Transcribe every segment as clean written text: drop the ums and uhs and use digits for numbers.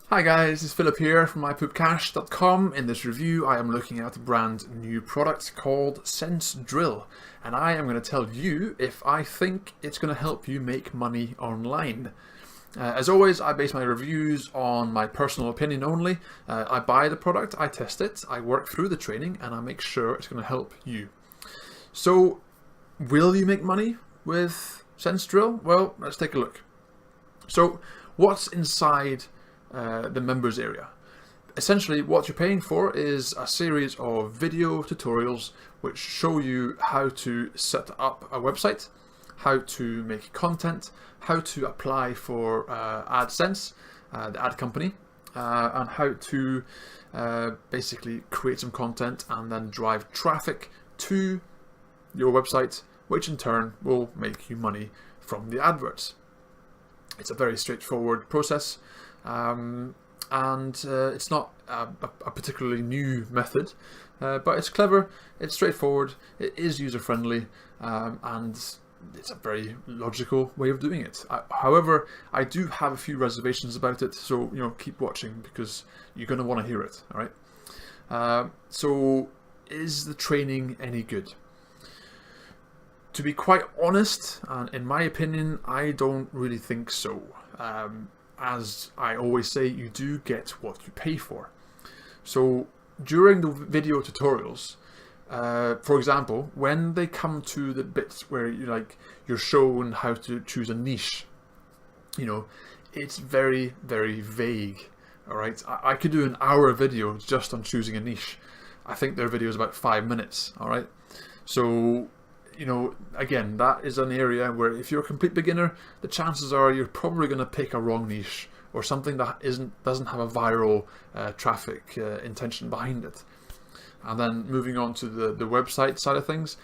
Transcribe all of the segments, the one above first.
Hi guys, it's Philip here from mypoopcash.com. In this review I am looking at a brand new product called Sense Drill, and I am going to tell you if I think it's going to help you make money online. As always, I base my reviews on my personal opinion only. I buy the product, I test it, I work through the training, and I make sure it's going to help you. So, will you make money with Sense Drill? Well, let's take a look. So, what's inside the members area? Essentially, what you're paying for is a series of video tutorials which show you how to set up a website, how to make content, how to apply for AdSense, the ad company, and how to basically create some content and then drive traffic to your website, which in turn will make you money from the adverts. It's a very straightforward process. And it's not a particularly new method, but it's clever, it's straightforward, it is user-friendly, and it's a very logical way of doing it. However, I do have a few reservations about it, so keep watching because you're going to want to hear it. All right. So, is the training any good? To be quite honest, and in my opinion, I don't really think so. As I always say, you do get what you pay for. So during the video tutorials, for example, when they come to the bits where you're shown how to choose a niche, it's very, very vague. All right, I could do an hour video just on choosing a niche. I think their video is about 5 minutes. All right, so again, that is an area where if you're a complete beginner, the chances are you're probably going to pick a wrong niche or something that doesn't have a viral traffic intention behind it. And then moving on to the website side of things,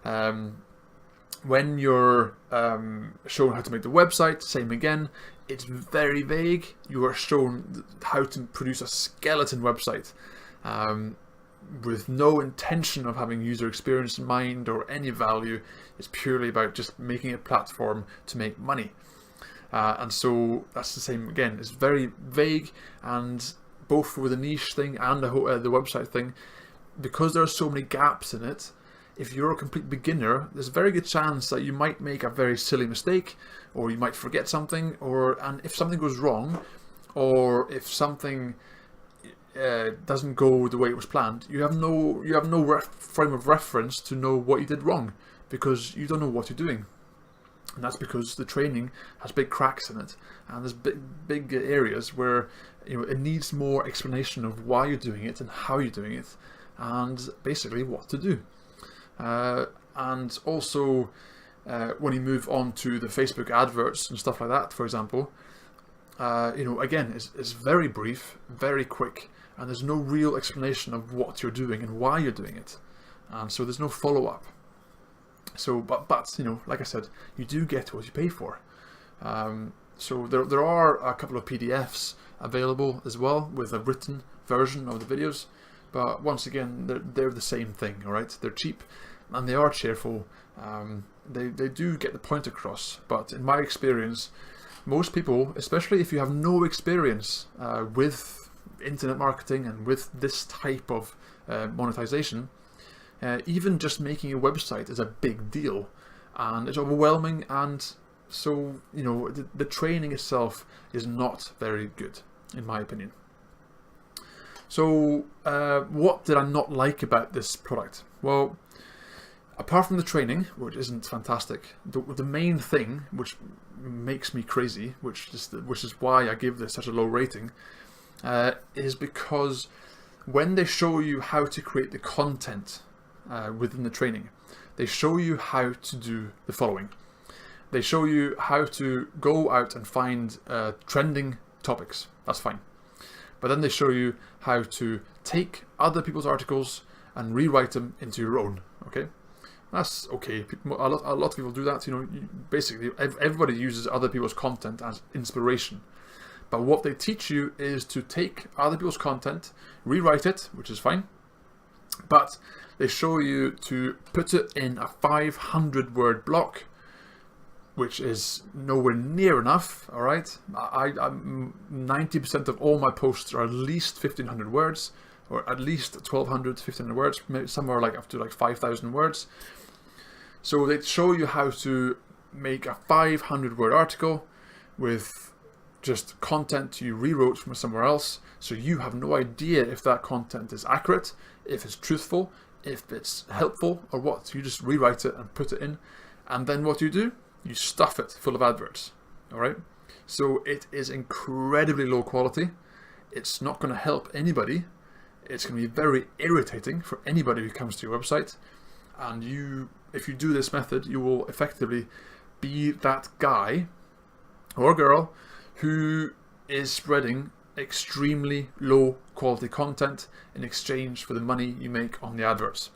when you're shown how to make the website, same again, it's very vague. You are shown how to produce a skeleton website. With no intention of having user experience in mind or any value. It's purely about just making a platform to make money. And so that's the same again. It's very vague, and both with the niche thing and the website thing, because there are so many gaps in it, if you're a complete beginner, there's a very good chance that you might make a very silly mistake, or you might forget something, and if something goes wrong, or if something doesn't go the way it was planned, you have no frame of reference to know what you did wrong, because you don't know what you're doing. And that's because the training has big cracks in it, and there's big areas where it needs more explanation of why you're doing it and how you're doing it, and basically what to do. And also when you move on to the Facebook adverts and stuff like that, for example, again, it's very brief, very quick, and there's no real explanation of what you're doing and why you're doing it, and so there's no follow-up. So, but like I said, you do get what you pay for. So there are a couple of PDFs available as well with a written version of the videos, but once again, they're the same thing. All right, they're cheap and they are cheerful. They do get the point across, but in my experience, most people, especially if you have no experience with internet marketing and with this type of monetization, even just making a website is a big deal, and it's overwhelming, and so the training itself is not very good, in my opinion. So what did I not like about this product? Well, apart from the training, which isn't fantastic, the main thing which makes me crazy, which is why I give this such a low rating, is because when they show you how to create the content within the training, they show you how to do the following. They show you how to go out and find trending topics. That's fine. But then they show you how to take other people's articles and rewrite them into your own. Okay, that's okay. A lot of people do that. Basically, everybody uses other people's content as inspiration. But what they teach you is to take other people's content, rewrite it, which is fine, but they show you to put it in a 500-word block, which is nowhere near enough. All right, I'm 90% of all my posts are at least 1,500 words, or at least 1,200 to 1,500 words. Maybe somewhere like up to like 5,000 words. So they show you how to make a 500-word article with just content you rewrote from somewhere else, so you have no idea if that content is accurate, if it's truthful, if it's helpful or what. You just rewrite it and put it in, and then what do? You stuff it full of adverts. All right, so it is incredibly low quality. It's not going to help anybody. It's going to be very irritating for anybody who comes to your website, and if you do this method, you will effectively be that guy or girl who is spreading extremely low quality content in exchange for the money you make on the adverts.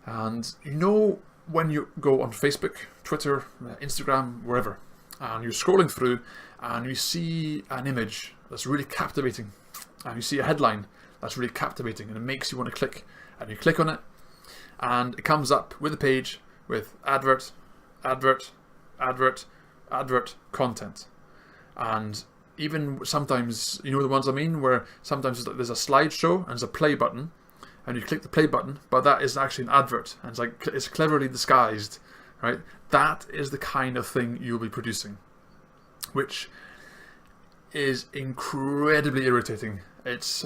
And you know, when you go on Facebook, Twitter, Instagram, wherever, and you're scrolling through and you see an image that's really captivating, and you see a headline that's really captivating, and it makes you want to click, and you click on it, and it comes up with a page with advert, advert, advert, advert content. And even sometimes, you know the ones I mean, where sometimes there's a slideshow and there's a play button, and you click the play button, but that is actually an advert, and it's cleverly disguised, right? That is the kind of thing you'll be producing, which is incredibly irritating. It's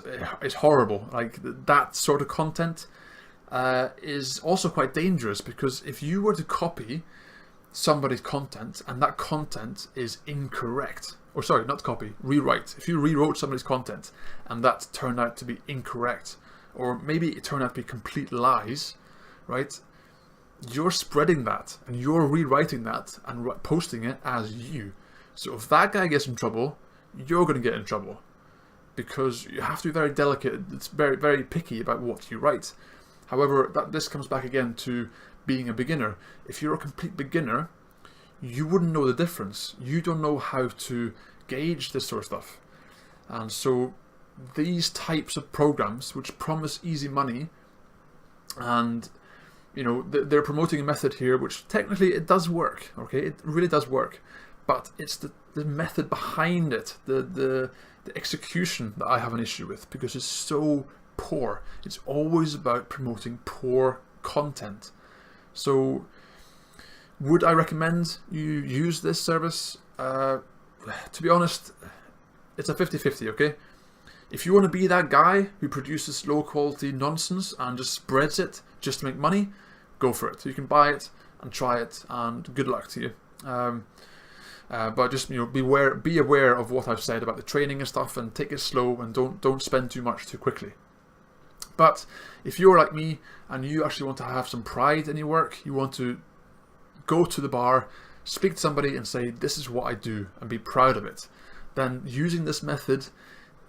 horrible. Like, that sort of content is also quite dangerous, because if you were to copy somebody's content and that content is incorrect, or sorry, not copy, rewrite. If you rewrote somebody's content and that turned out to be incorrect, or maybe it turned out to be complete lies, right? You're spreading that and you're rewriting that and posting it as you. So if that guy gets in trouble, you're going to get in trouble, because you have to be very delicate. It's very, very picky about what you write. However, this comes back again to being a beginner. If you're a complete beginner, you wouldn't know the difference. You don't know how to gauge this sort of stuff. And so these types of programs which promise easy money, and you know, they're promoting a method here which technically it does work, okay? It really does work, but it's the method behind it, the execution that I have an issue with, because it's so poor. It's always about promoting poor content. So would I recommend you use this service? To be honest, it's a 50-50, okay? If you want to be that guy who produces low quality nonsense and just spreads it just to make money, go for it. You can buy it and try it, and good luck to you. But just, you know, be aware of what I've said about the training and stuff, and take it slow, and don't spend too much too quickly. But if you're like me and you actually want to have some pride in your work, you want to go to the bar, speak to somebody and say, this is what I do, and be proud of it, then using this method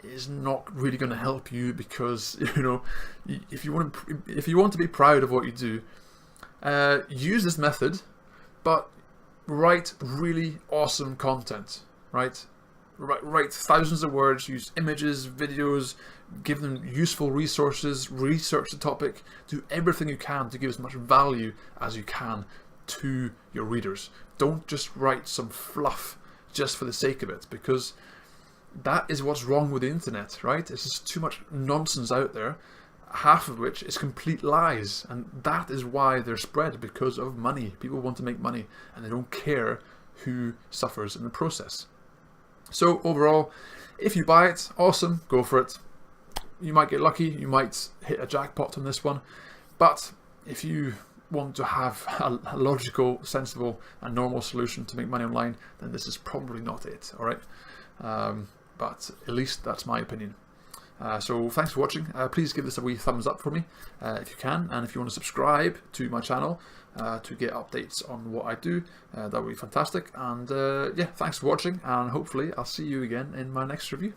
is not really going to help you, because, you know, if you want to be proud of what you do, use this method, but write really awesome content, right? Write thousands of words, use images, videos, give them useful resources, research the topic, do everything you can to give as much value as you can to your readers. Don't just write some fluff just for the sake of it, because that is what's wrong with the internet, right? There's just too much nonsense out there, half of which is complete lies, and that is why they're spread, because of money. People want to make money, and they don't care who suffers in the process. So overall, if you buy it, awesome, go for it. You might get lucky, you might hit a jackpot on this one, but if you want to have a logical, sensible and normal solution to make money online, then this is probably not it, alright? But at least that's my opinion. So thanks for watching. Please give this a wee thumbs up for me if you can, and if you want to subscribe to my channel to get updates on what I do, that would be fantastic. And yeah, thanks for watching, and hopefully I'll see you again in my next review.